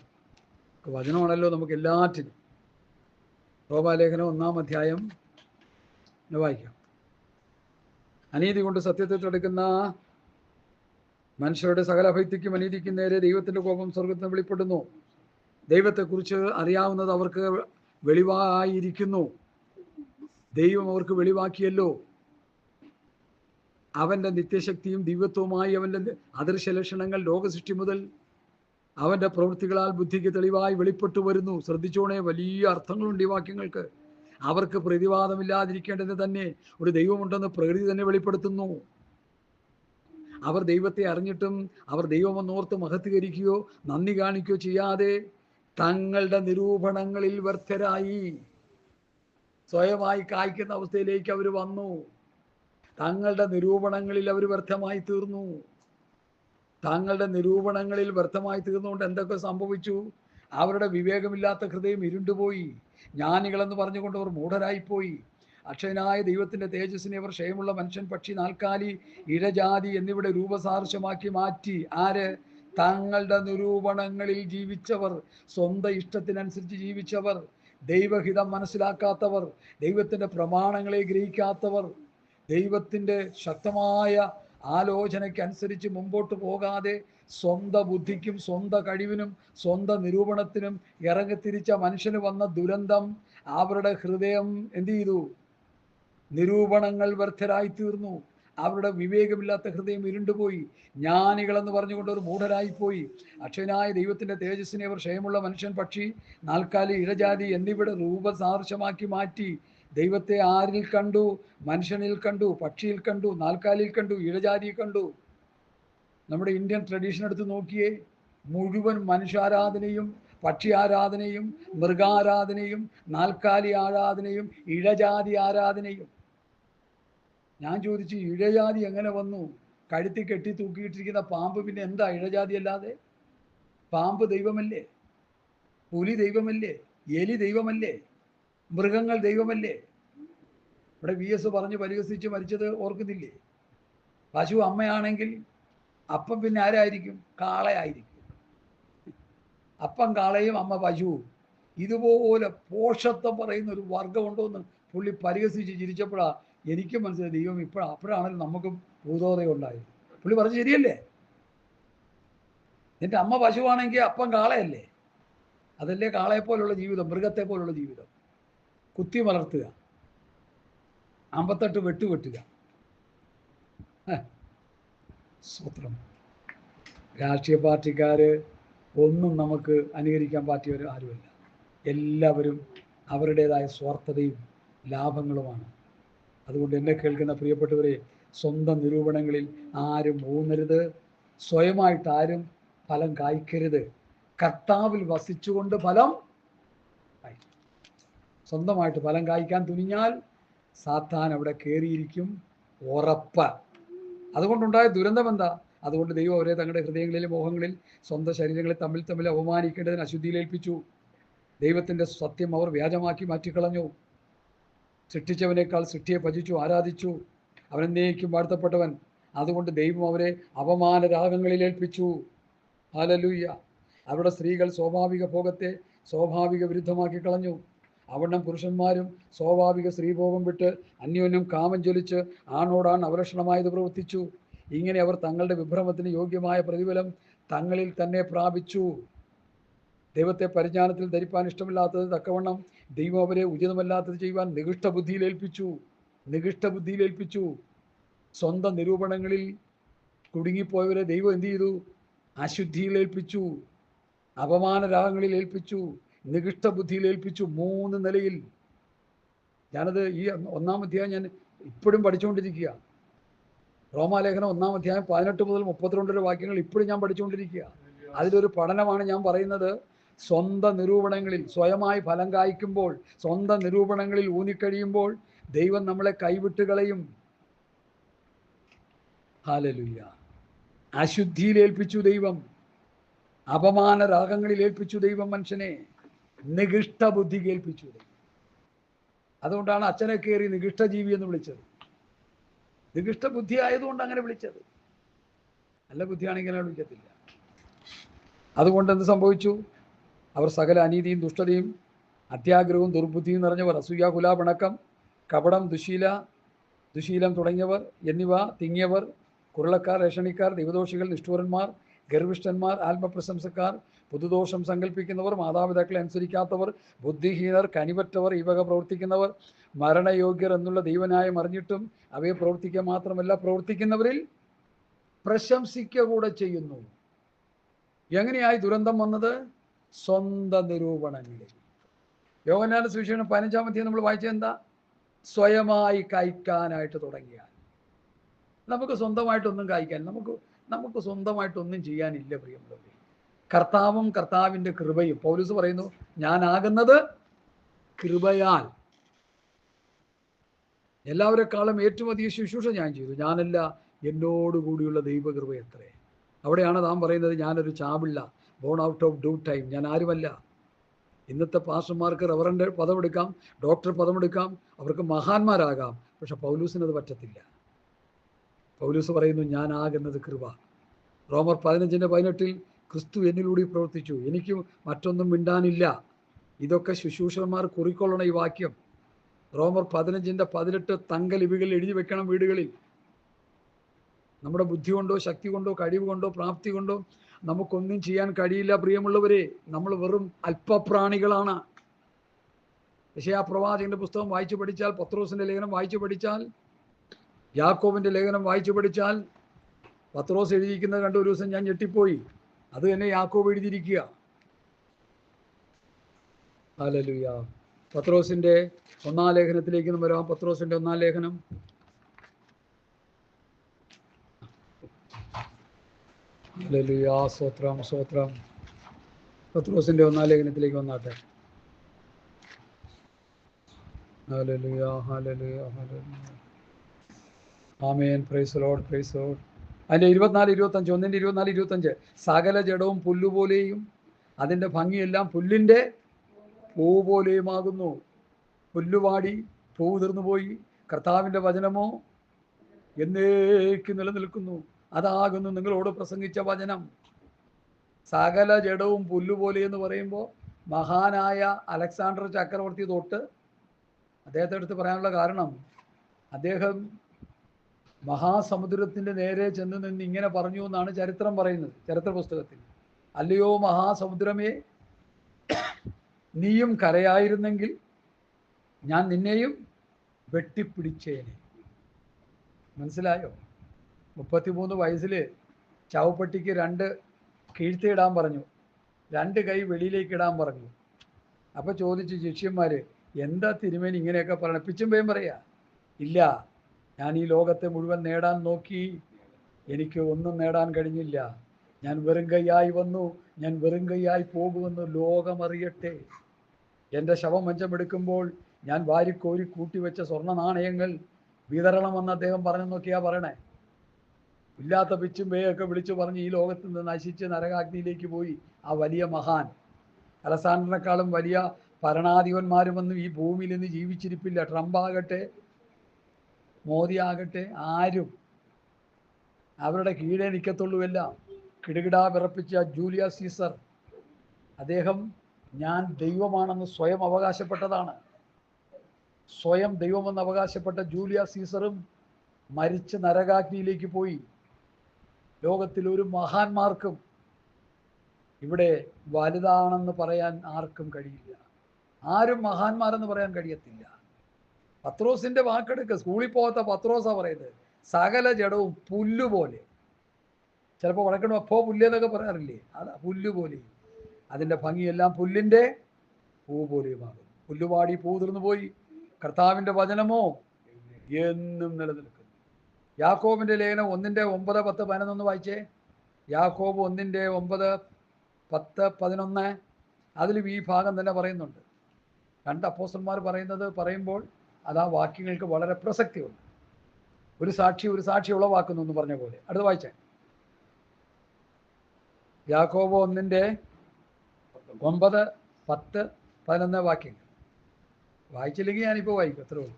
വചനമാണല്ലോ നമുക്ക് എല്ലാറ്റിനും. റോമാലേഖനം 1-ാം അധ്യായം വായിക്കാം. അനീതി കൊണ്ട് സത്യത്തെ തടുക്കുന്ന മനുഷ്യരുടെ സകല അഭക്തിക്കും അനീതിക്കും നേരെ ദൈവത്തിന്റെ കോപം സ്വർഗ്ഗത്തിൽ നിന്ന് വെളിപ്പെടുന്നു. ദൈവത്തെക്കുറിച്ച് അറിയാവുന്നത് അവർക്ക് വെളിവായിരിക്കുന്നു. ദൈവം അവർക്ക് വെളിവാക്കിയല്ലോ. അവന്റെ നിത്യശക്തിയും ദിവ്യത്വവുമായി അവന്റെ അദൃശ്യ ലക്ഷണങ്ങൾ ലോകസൃഷ്ടി മുതൽ അവന്റെ പ്രവൃത്തികളാൽ ബുദ്ധിക്ക് തെളിവായി വെളിപ്പെട്ടു വരുന്നു. ശ്രദ്ധിച്ചോണേ, വലിയ അർത്ഥങ്ങളുണ്ട് ഈ വാക്യങ്ങൾക്ക്. അവർക്ക് പ്രതിവാദമില്ലാതിരിക്കേണ്ടത് തന്നെ ഒരു ദൈവമുണ്ടെന്ന് പ്രകൃതി തന്നെ വെളിപ്പെടുത്തുന്നു. അവർ ദൈവത്തെ അറിഞ്ഞിട്ടും അവർ ദൈവമെന്നോർത്ത് മഹത്വീകരിക്കുകയോ നന്ദി കാണിക്കുകയോ ചെയ്യാതെ തങ്ങളുടെ നിരൂപണങ്ങളിൽ വ്യർത്ഥരായി. സ്വയമായി കായ്ക്കുന്ന അവസ്ഥയിലേക്ക് അവർ വന്നു. തങ്ങളുടെ നിരൂപണങ്ങളിൽ അവർ വ്യർത്ഥമായി തീർന്നു. തങ്ങളുടെ നിരൂപണങ്ങളിൽ വ്യർത്ഥമായി തീർന്നുകൊണ്ട് എന്തൊക്കെ സംഭവിച്ചു? അവരുടെ വിവേകമില്ലാത്ത ഹൃദയം ഇരുണ്ടുപോയി. ജ്ഞാനികളെന്ന് പറഞ്ഞുകൊണ്ട് അവർ മൂഢരായിപ്പോയി. അക്ഷയനായ ദൈവത്തിന്റെ തേജസ്സിനെ അവർ ക്ഷയമുള്ള മനുഷ്യൻ, പക്ഷി, നാൽക്കാലി, ഇഴജാതി എന്നിവിടെ രൂപസാദൃശ്യമാക്കി മാറ്റി. ആര്? തങ്ങളുടെ നിരൂപണങ്ങളിൽ ജീവിച്ചവർ, സ്വന്തം ഇഷ്ടത്തിനനുസരിച്ച് ജീവിച്ചവർ, ദൈവഹിതം മനസ്സിലാക്കാത്തവർ, ദൈവത്തിന്റെ പ്രമാണങ്ങളെ ഗ്രഹിക്കാത്തവർ, ദൈവത്തിന്റെ ശക്തമായ ആലോചനയ്ക്കനുസരിച്ച് മുമ്പോട്ട് പോകാതെ സ്വന്തം ബുദ്ധിക്കും സ്വന്തം കഴിവിനും സ്വന്തം നിരൂപണത്തിനും ഇറങ്ങിത്തിരിച്ച മനുഷ്യന് വന്ന ദുരന്തം, അവരുടെ ഹൃദയം എന്ത് ചെയ്തു? നിരൂപണങ്ങൾ വ്യർത്ഥരായി തീർന്നു. അവരുടെ വിവേകമില്ലാത്ത ഹൃദയം ഇരുണ്ടുപോയി. ജ്ഞാനികളെന്ന് പറഞ്ഞുകൊണ്ട് ഒരു മൂഢരായിപ്പോയി. അക്ഷയനായ ദൈവത്തിന്റെ തേജസ്സിനെ അവർ ക്ഷയമുള്ള മനുഷ്യൻ, പക്ഷി, നാൽക്കാലി, ഇഴജാതി എന്നിവയുടെ രൂപസാദൃശ്യമാക്കി മാറ്റി. ദൈവത്തെ ആരിൽ കണ്ടു? മനുഷ്യനിൽ കണ്ടു, പക്ഷിയിൽ കണ്ടു, നാൽക്കാലിയിൽ കണ്ടു, ഇഴജാതിയിൽ കണ്ടു. നമ്മുടെ ഇന്ത്യൻ ട്രഡീഷൻ എടുത്ത് നോക്കിയേ, മുഴുവൻ മനുഷ്യാരാധനയും പക്ഷി ആരാധനയും മൃഗാരാധനയും നാൽക്കാലി ആരാധനയും ഇഴജാതി ആരാധനയും. ഞാൻ ചോദിച്ചു, ഇഴജാതി എങ്ങനെ വന്നു? കഴുത്തി കെട്ടി തൂക്കിയിട്ടിരിക്കുന്ന പാമ്പ് പിന്നെ എന്താ ഇഴജാതി അല്ലാതെ? പാമ്പ് ദൈവമല്ലേ? പുലി ദൈവമല്ലേ? എലി ദൈവമല്ലേ? മൃഗങ്ങൾ ദൈവമല്ലേ? ഇവിടെ VS പറഞ്ഞ് പരിഹസിച്ച് മരിച്ചത് ഓർക്കുന്നില്ലേ? പശു അമ്മയാണെങ്കിൽ അപ്പം പിന്നെ ആരായിരിക്കും? കാളയായിരിക്കും. അപ്പം കാളയും അമ്മ പശുവും. ഇതുപോലെ പോഷത്വം പറയുന്ന ഒരു വർഗമുണ്ടോ എന്ന് പുള്ളി പരിഹസിച്ച് ചിരിച്ചപ്പോഴാണ് എനിക്ക് മനസ്സിലായി, ദൈവം അപ്പോഴാണല്ലോ നമുക്കും ഭൂതോദയം ഉണ്ടായത്. പുള്ളി പറഞ്ഞു ശരിയല്ലേ? നിന്റെ അമ്മ പശുവാണെങ്കിൽ അപ്പം കാളയല്ലേ? അതല്ലേ കാളയെ പോലുള്ള ജീവിതം, മൃഗത്തെ പോലുള്ള ജീവിതം. കുത്തി വളർത്തുക, 58 വെട്ടുവെട്ടുക. സ്വത്രം. രാഷ്ട്രീയ പാർട്ടിക്കാര് ഒന്നും നമുക്ക് അനുകരിക്കാൻ പറ്റിയവർ ആരുമല്ല. എല്ലാവരും അവരുടേതായ സ്വാർത്ഥതയും ലാഭങ്ങളുമാണ്. അതുകൊണ്ട് എന്നെ കേൾക്കുന്ന പ്രിയപ്പെട്ടവരെ, സ്വന്തം നിരൂപണങ്ങളിൽ ആരും ഊന്നരുത്. സ്വയമായിട്ട് ആരും ഫലം കായ്ക്കരുത്. കർത്താവിൽ വസിച്ചുകൊണ്ട് ഫലം കായ്ക്കും. സ്വന്തമായിട്ട് ഫലം കായ്ക്കാൻ തുനിഞ്ഞാൽ സാത്താൻ അവിടെ കയറിയിരിക്കും, ഉറപ്പ്. അതുകൊണ്ടുണ്ടായ ദുരന്തം എന്താ? അതുകൊണ്ട് ദൈവം അവരെ തങ്ങളുടെ ഹൃദയങ്ങളിലെ മോഹങ്ങളിൽ സ്വന്തം ശരീരങ്ങളെ തമ്മിൽ അവമാനിക്കേണ്ടതിന് അശുദ്ധിയിലേൽപ്പിച്ചു. ദൈവത്തിൻ്റെ സത്യം അവർ വ്യാജമാക്കി മാറ്റിക്കളഞ്ഞു. സൃഷ്ടിച്ചവനേക്കാൾ സൃഷ്ടിയെ ഭജിച്ചു, ആരാധിച്ചു. അവനെന്നേക്കും വാഴ്ത്തപ്പെട്ടവൻ. അതുകൊണ്ട് ദൈവം അവരെ അപമാന രാഗങ്ങളിൽ ഏൽപ്പിച്ചു. ഹല്ലേലൂയ. അവരുടെ സ്ത്രീകൾ സ്വാഭാവിക ഭോഗത്തെ സ്വാഭാവിക വിരുദ്ധമാക്കി കളഞ്ഞു. അവണ്ണം പുരുഷന്മാരും സ്വാഭാവിക സ്ത്രീഭോഗം വിട്ട് അന്യോന്യം കാമം ജ്വലിച്ച് ആണോടാണ് അവലക്ഷണമായത് പ്രവർത്തിച്ചു. ഇങ്ങനെ അവർ തങ്ങളുടെ വിഭ്രമത്തിന് യോഗ്യമായ പ്രതിഫലം തങ്ങളിൽ തന്നെ പ്രാപിച്ചു. ദൈവത്തെ പരിജ്ഞാനത്തിൽ ധരിപ്പാൻ ഇഷ്ടമില്ലാത്തത് തക്കവണ്ണം ദൈവം അവരെ ഉചിതമല്ലാത്തത് ചെയ്യുവാൻ നികൃഷ്ട ബുദ്ധിയിലേൽപ്പിച്ചു. സ്വന്തം നിരൂപണങ്ങളിൽ കുടുങ്ങിപ്പോയവരെ ദൈവം എന്ത് ചെയ്തു? അശുദ്ധിയിലേൽപ്പിച്ചു, അപമാന രാഗങ്ങളിൽ ഏൽപ്പിച്ചു, നികൃഷ്ട ബുദ്ധിയിലേൽപ്പിച്ചു. 3 നിലയിൽ. ഞാനത് ഈ 1-ാം അധ്യായം ഞാൻ ഇപ്പോഴും പഠിച്ചുകൊണ്ടിരിക്കുക. റോമാലേഖനം 1-ാം അധ്യായം 18 മുതൽ 32 വരെ വാക്യങ്ങൾ ഇപ്പോഴും ഞാൻ പഠിച്ചുകൊണ്ടിരിക്കുക. അതിലൊരു പഠനമാണ് ഞാൻ പറയുന്നത്. സ്വന്തം നിരൂപണങ്ങളിൽ സ്വയമായി ഫലം കായ്ക്കുമ്പോൾ, സ്വന്തം നിരൂപണങ്ങളിൽ ഊന്നിക്കഴിയുമ്പോൾ ദൈവം നമ്മളെ കൈവിട്ട് കളയും. ഹല്ലേലൂയ. അശുദ്ധിയിലേൽപ്പിച്ചു ദൈവം, അപമാന രാഗങ്ങളിൽ ഏൽപ്പിച്ചു ദൈവം മനുഷ്യനെ, നികൃഷ്ട ബുദ്ധി കേൾപ്പിച്ചു ദൈവം. അതുകൊണ്ടാണ് അച്ഛനെ കയറി നികൃഷ്ടജീവി എന്ന് വിളിച്ചത്. നികൃഷ്ട ബുദ്ധി ആയതുകൊണ്ട് അങ്ങനെ വിളിച്ചത്. നല്ല ബുദ്ധിയാണെങ്കിൽ അങ്ങനെ വിളിക്കത്തില്ല. അതുകൊണ്ട് എന്ത് സംഭവിച്ചു? അവർ സകല അനീതിയും ദുഷ്ടതയും അത്യാഗ്രഹവും ദുർബുദ്ധിയും നിറഞ്ഞവർ, അസൂയ, കുല, പിണക്കം, കപടം, ദുശീലം തുടങ്ങിയവർ എന്നിവ തിങ്ങിയവർ, കുരുളക്കാർ, രക്ഷണിക്കാർ, ദൈവദോഷികൾ, നിഷ്ഠൂരന്മാർ, ഗർവിഷ്ഠന്മാർ, ആത്മപ്രശംസക്കാർ, പുതുദോഷം സങ്കല്പിക്കുന്നവർ, മാതാപിതാക്കളെ അനുസരിക്കാത്തവർ, ബുദ്ധിഹീനർ, കനിവറ്റവർ, ഇവക പ്രവർത്തിക്കുന്നവർ, മരണയോഗ്യർ എന്നുള്ള ദൈവന്യായം അറിഞ്ഞിട്ടും അവയെ പ്രവർത്തിക്കുക മാത്രമല്ല പ്രവർത്തിക്കുന്നവരിൽ പ്രശംസിക്കുക കൂടെ ചെയ്യുന്നു. എങ്ങനെയായി ദുരന്തം വന്നത്? സ്വന്തം നിരൂപണങ്ങളിൽ. യോഹന്നാന്റെ സുവിശേഷം 15-ാം അധ്യായം നമ്മൾ വായിച്ചത് എന്താ? സ്വയമായി കായ്ക്കാനായിട്ട് തുടങ്ങിയാൽ. നമുക്ക് സ്വന്തമായിട്ടൊന്നും കായ്ക്കാൻ, നമുക്ക് സ്വന്തമായിട്ടൊന്നും ചെയ്യാനില്ല പ്രിയമുള്ളവരെ. കർത്താവും കർത്താവിൻ്റെ കൃപയും. പൗലോസ് പറയുന്നു, ഞാനാകുന്നത് കൃപയാൽ. എല്ലാവരെക്കാളും ഏറ്റവും അധികം ശുശ്രൂഷ ഞാൻ ചെയ്തു, ഞാനല്ല, എന്നോടുകൂടിയുള്ള ദൈവകൃപ എത്രേ. അവിടെയാണ് നാം പറയുന്നത്, ഞാനൊരു ചാപിള്ള, born out of due time. ഞാൻ ആരുമല്ല. ഇന്നത്തെ പാസ്റ്റർമാർക്ക് റവറൻഡ് പദമെടുക്കാം, ഡോക്ടർ പദമെടുക്കാം, അവർക്ക് മഹാന്മാരാകാം. പക്ഷെ പൗലൂസിനത് പറ്റത്തില്ല. പൗലൂസ് പറയുന്നു, ഞാനാകുന്നത് കൃപ. റോമർ 15:18 ക്രിസ്തു എന്നിലൂടെ പ്രവർത്തിച്ചു, എനിക്ക് മറ്റൊന്നും മിണ്ടാനില്ല. ഇതൊക്കെ ശുശ്രൂഷകന്മാർ കുറിക്കൊള്ളണം ഈ വാക്യം. റോമർ 15:18 തങ്ക ലിപികളിൽ എഴുതി വെക്കണം വീടുകളിൽ. നമ്മുടെ ബുദ്ധി കൊണ്ടോ ശക്തി കൊണ്ടോ കഴിവ് കൊണ്ടോ പ്രാപ്തി കൊണ്ടോ നമുക്കൊന്നും ചെയ്യാൻ കഴിയില്ല പ്രിയമുള്ളവരെ. നമ്മൾ വെറും അല്പപ്രാണികളാണ്. യെശയ്യാ പ്രവാചകന്റെ പുസ്തകം വായിച്ചു പഠിച്ചാൽ, പത്രോസിന്റെ ലേഖനം വായിച്ചു പഠിച്ചാൽ, യാക്കോബിന്റെ ലേഖനം വായിച്ചു പഠിച്ചാൽ, പത്രോസ് എഴുതിയിരിക്കുന്നത് കണ്ട് ഒരു ദിവസം ഞാൻ ഞെട്ടിപ്പോയി. അത് തന്നെ യാക്കോബ് എഴുതിയിരിക്കുക. ഹല്ലേലൂയ. പത്രോസിന്റെ ഒന്നാം ലേഖനത്തിലേക്ക് വരാം. പത്രോസിന്റെ ഒന്നാം ലേഖനം. ഹല്ലേലൂയ. സ്തോത്രം സ്തോത്രം. പത്രോസിന്റെ ഒന്നാം ലേഖനത്തിലേക്ക് വന്നാട്ടെ. Hallelujah hallelujah hallelujah. Amen. Praise the Lord praise the Lord. അതിന്റെ 24-25, 1:24-25. സകല ജഡവും പുല്ലുപോലെയും അതിന്റെ ഭംഗിയെല്ലാം പുല്ലിന്റെ പൂ പോലെയുമാകുന്നു. പുല്ലുവാടി പൂ തീർന്നുപോയി, കർത്താവിന്റെ വചനമോ എന്നേക്കും നിലനിൽക്കുന്നു. അതാകുന്നു നിങ്ങളോട് പ്രസംഗിച്ച വചനം. സകല ജഡവും പുല്ലുപോലെ എന്ന് പറയുമ്പോൾ മഹാനായ അലക്സാണ്ടർ ചക്രവർത്തി തൊട്ട് അദ്ദേഹത്തെ എടുത്ത് പറയാനുള്ള കാരണം, അദ്ദേഹം മഹാസമുദ്രത്തിന്റെ നേരെ ചെന്ന് നിന്ന് ഇങ്ങനെ പറഞ്ഞു എന്നാണ് ചരിത്രം പറയുന്നത്, ചരിത്ര പുസ്തകത്തിൽ. അല്ലയോ മഹാസമുദ്രമേ, നീയും കരയായിരുന്നെങ്കിൽ ഞാൻ നിന്നെയും വെട്ടിപ്പിടിച്ചേനെ. മനസ്സിലായോ? 33 വയസ്സിൽ ചവപ്പെട്ടിക്ക് 2 കീഴ്ത്തിയിടാൻ പറഞ്ഞു, 2 കൈ വെളിയിലേക്ക് ഇടാൻ പറഞ്ഞു. അപ്പൊ ചോദിച്ചു ശിഷ്യന്മാര്, എന്താ തിരുമേനി ഇങ്ങനെയൊക്കെ പറയണം? പിച്ചുമ്പയും പറയാ, ഇല്ല, ഞാൻ ഈ ലോകത്തെ മുഴുവൻ നേടാൻ നോക്കി, എനിക്ക് ഒന്നും നേടാൻ കഴിഞ്ഞില്ല. ഞാൻ വെറും കൈയായി വന്നു, ഞാൻ വെറും കൈയായി പോകുമെന്ന് ലോകമറിയട്ടെ. എൻ്റെ ശവമഞ്ചമെടുക്കുമ്പോൾ ഞാൻ വാരിക്കോരി കൂട്ടിവെച്ച സ്വർണ്ണ നാണയങ്ങൾ വിതരണമെന്ന് അദ്ദേഹം പറഞ്ഞു നോക്കിയാ പറയണേ. ഇല്ലാത്ത പിച്ചും പേയൊക്കെ വിളിച്ചു പറഞ്ഞ് ഈ ലോകത്ത് നിന്ന് നശിച്ച് നരകാഗ്നിയിലേക്ക് പോയി ആ വലിയ മഹാൻ. അലക്സാണ്ടറിനെക്കാളും വലിയ ഭരണാധിപന്മാരുമൊന്നും ഈ ഭൂമിയിൽ നിന്ന് ജീവിച്ചിരിപ്പില്ല. ട്രംപ് ആകട്ടെ, മോദി ആകട്ടെ, ആരും അവരുടെ കീഴേ നിൽക്കത്തുള്ളൂ. എല്ലാം കിടുകിടാ വിറപ്പിച്ച ജൂലിയസ് സീസർ, അദ്ദേഹം ഞാൻ ദൈവമാണെന്ന് സ്വയം അവകാശപ്പെട്ടതാണ്. സ്വയം ദൈവമെന്ന് അവകാശപ്പെട്ട ജൂലിയസ് സീസറും മരിച്ച് നരകാഗ്നിയിലേക്ക് പോയി. ലോകത്തിൽ ഒരു മഹാന്മാർക്കും ഇവിടെ വലുതാണെന്ന് പറയാൻ ആർക്കും കഴിയില്ല. ആരും മഹാന്മാരെന്ന് പറയാൻ കഴിയത്തില്ല. പത്രോസിന്റെ വാക്കെടുക്ക്, സ്കൂളിൽ പോകാത്ത പത്രോസാ പറയുന്നത്, സകല ജഡവും പുല്ലുപോലെ. ചിലപ്പോൾ വഴക്കണോ അപ്പോ പുല്ലെന്നൊക്കെ പറയാറില്ലേ, അത് പുല്ലുപോലെ. അതിൻ്റെ ഭംഗിയെല്ലാം പുല്ലിൻ്റെ പൂ പോലെയുമാകും. പുല്ലുപാടി പൂ തീർന്നു പോയി, കർത്താവിൻ്റെ വചനമോ എന്നും നിലനിൽക്കുന്നു. യാക്കോബിന്റെ ലേഖനം 1:9-10-11 വായിച്ചേ. യാക്കോബ് 1:9-10-11. അതിലും ഈ ഭാഗം തന്നെ പറയുന്നുണ്ട്. 2 അപ്പോസ്തലന്മാർ പറയുമ്പോൾ അത് ആ വാക്യങ്ങൾക്ക് വളരെ പ്രസക്തിയുണ്ട്. ഒരു സാക്ഷി ഉളവാക്കുന്നു എന്ന് പറഞ്ഞ പോലെ. അടുത്ത് വായിച്ചേ. യാക്കോബ് 1:9-10-11 വാക്യങ്ങൾ വായിച്ചില്ലെങ്കിൽ ഞാനിപ്പോൾ വായിക്കും, അത്രേ ഉള്ളൂ.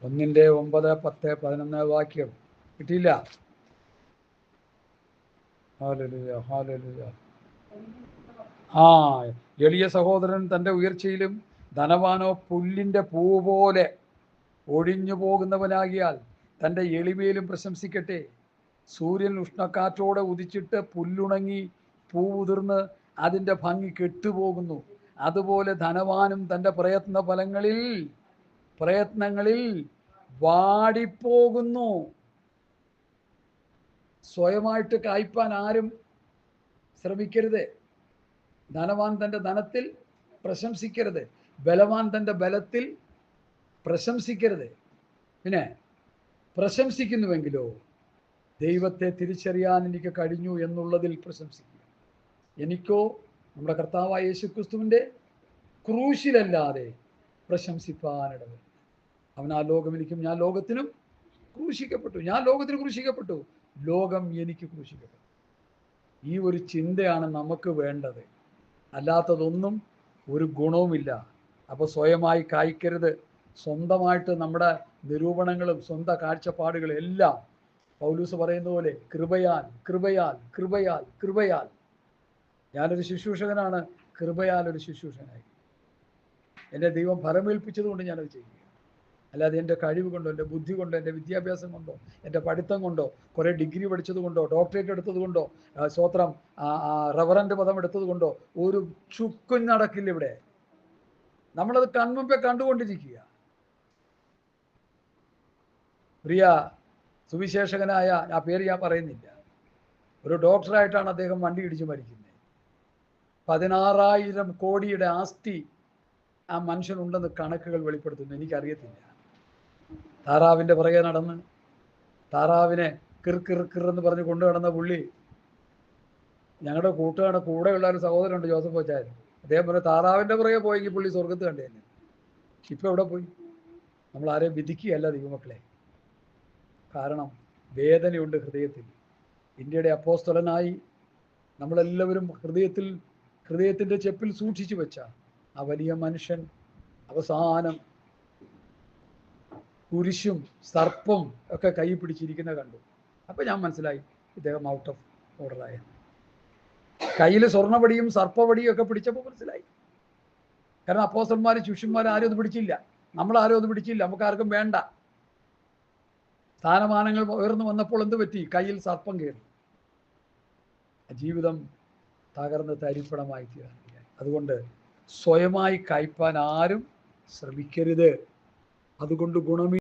1:9-10-11 വാക്യം കിട്ടിയില്ല? Hallelujah hallelujah. എളിയ സഹോദരൻ തൻ്റെ ഉയർച്ചയിലും ധനവാനോ പുല്ലിൻ്റെ പൂ പോലെ ഒഴിഞ്ഞു പോകുന്നവനാകിയാൽ തൻ്റെ എളിമയിലും പ്രശംസിക്കട്ടെ. സൂര്യൻ ഉഷ്ണക്കാറ്റോടെ ഉദിച്ചിട്ട് പുല്ലുണങ്ങി പൂവുതിർന്ന് അതിൻ്റെ ഭംഗി കെട്ടുപോകുന്നു. അതുപോലെ ധനവാനും തൻ്റെ പ്രയത്നങ്ങളിൽ വാടിപ്പോകുന്നു. സ്വയമായിട്ട് കായ്പാൻ ആരും ശ്രമിക്കരുത്. ധനവാൻ തൻ്റെ ധനത്തിൽ പ്രശംസിക്കരുത്. ബലവാൻ തൻ്റെ ബലത്തിൽ പ്രശംസിക്കരുത്. പിന്നെ പ്രശംസിക്കുന്നുവെങ്കിലോ ദൈവത്തെ തിരിച്ചറിയാൻ എനിക്ക് കഴിഞ്ഞു എന്നുള്ളതിൽ പ്രശംസിക്കുക. എനിക്കോ നമ്മുടെ കർത്താവായ യേശുക്രിസ്തുവിൻ്റെ ക്രൂശിലല്ലാതെ പ്രശംസിപ്പാനിടവരും. അവൻ ആ ലോകം എനിക്കും ഞാൻ ലോകത്തിനും ക്രൂശിക്കപ്പെട്ടു. ഞാൻ ലോകത്തിന് ക്രൂശിക്കപ്പെട്ടു, ലോകം എനിക്ക് ക്രൂശിക്കപ്പെട്ടു. ഈ ഒരു ചിന്തയാണ് നമുക്ക് വേണ്ടത്. അല്ലാത്തതൊന്നും ഒരു ഗുണവുമില്ല. അപ്പോൾ സ്വയമായി കായ്ക്കരുത്. സ്വന്തമായിട്ട് നമ്മുടെ നിരൂപണങ്ങളും സ്വന്തം കാഴ്ചപ്പാടുകളും എല്ലാം പൗലൂസ് പറയുന്ന പോലെ കൃപയാൽ കൃപയാൽ കൃപയാൽ കൃപയാൽ. ഞാനൊരു ശുശ്രൂഷകനാണ്, കൃപയാൽ ഒരു ശുശ്രൂഷകനായി. എൻ്റെ ദൈവം ഫലമേൽപ്പിച്ചതുകൊണ്ട് ഞാനത് ചെയ്യുക. അല്ലാതെ എൻ്റെ കഴിവ് കൊണ്ടോ, എൻ്റെ ബുദ്ധി കൊണ്ടോ, എൻ്റെ വിദ്യാഭ്യാസം കൊണ്ടോ, എൻ്റെ പഠിത്തം കൊണ്ടോ, കുറേ ഡിഗ്രി പഠിച്ചത് കൊണ്ടോ, ഡോക്ടറേറ്റ് എടുത്തത് കൊണ്ടോ, സ്വത്രം റവറൻ്റ് പദം എടുത്തത് കൊണ്ടോ ഒരു ചുക്കും നടക്കില്ല ഇവിടെ. നമ്മളത് കൺമുമ്പേ കണ്ടുകൊണ്ടിരിക്കുക. പ്രിയ സുവിശേഷകനായ, ആ പേര് ഞാൻ പറയുന്നില്ല, ഒരു ഡോക്ടറായിട്ടാണ് അദ്ദേഹം വണ്ടി ഇടിച്ച് മരിക്കുന്നത്. 16,000 കോടിയുടെ ആസ്തി ആ മനുഷ്യനുണ്ടെന്ന് കണക്കുകൾ വെളിപ്പെടുത്തുന്നു. എനിക്കറിയത്തില്ല. താറാവിൻ്റെ പുറകെ നടന്ന് താറാവിനെ കിറുന്ന് പറഞ്ഞ് കൊണ്ടു നടന്ന പുള്ളി, ഞങ്ങളുടെ കൂടെയുള്ള ഒരു സഹോദരനുണ്ട്, ജോസഫ് കൊച്ചായൻ. അദ്ദേഹം പറഞ്ഞു, താറാവിൻ്റെ പുറകെ പോയെങ്കിൽ പുള്ളി സ്വർഗത്ത് കണ്ടേനെ. ഇപ്പം എവിടെ പോയി? നമ്മൾ ആരെയും വിധിക്കുകയല്ല ദൈവമക്കളെ. കാരണം വേദനയുണ്ട് ഹൃദയത്തിൽ. ഇന്ത്യയുടെ അപ്പോസ്തലനായി നമ്മളെല്ലാവരും ഹൃദയത്തിൻ്റെ ചെപ്പിൽ സൂക്ഷിച്ചു വെച്ച ആ വലിയ മനുഷ്യൻ അവസാനം കുരിശും സർപ്പും ഒക്കെ കൈ പിടിച്ചിരിക്കുന്ന കണ്ടു. അപ്പം ഞാൻ മനസ്സിലായി ഇദ്ദേഹം ഔട്ട് ഓഫ് ഓർഡറായ. കയ്യിൽ സ്വർണ്ണവടിയും സർപ്പവടിയും ഒക്കെ പിടിച്ചപ്പോൾ മനസ്സിലായി. കാരണം അപ്പോസ്തലന്മാർ ശിഷ്യന്മാർ ആരും അത് പിടിച്ചില്ല, നമ്മളാരും അത് പിടിച്ചില്ല, നമുക്ക് ആർക്കും വേണ്ട. സ്ഥാനമാനങ്ങൾ ഉയർന്നു വന്നപ്പോൾ എന്ത് പറ്റി? കയ്യിൽ സർപ്പം കയറി. ജീവിതം തകർന്ന് തരിപ്പണമായി തീർന്നു. അതുകൊണ്ട് സ്വയമായി കയ്പാൻ ആരും ശ്രമിക്കരുത്. അതുകൊണ്ട് ഗുണമി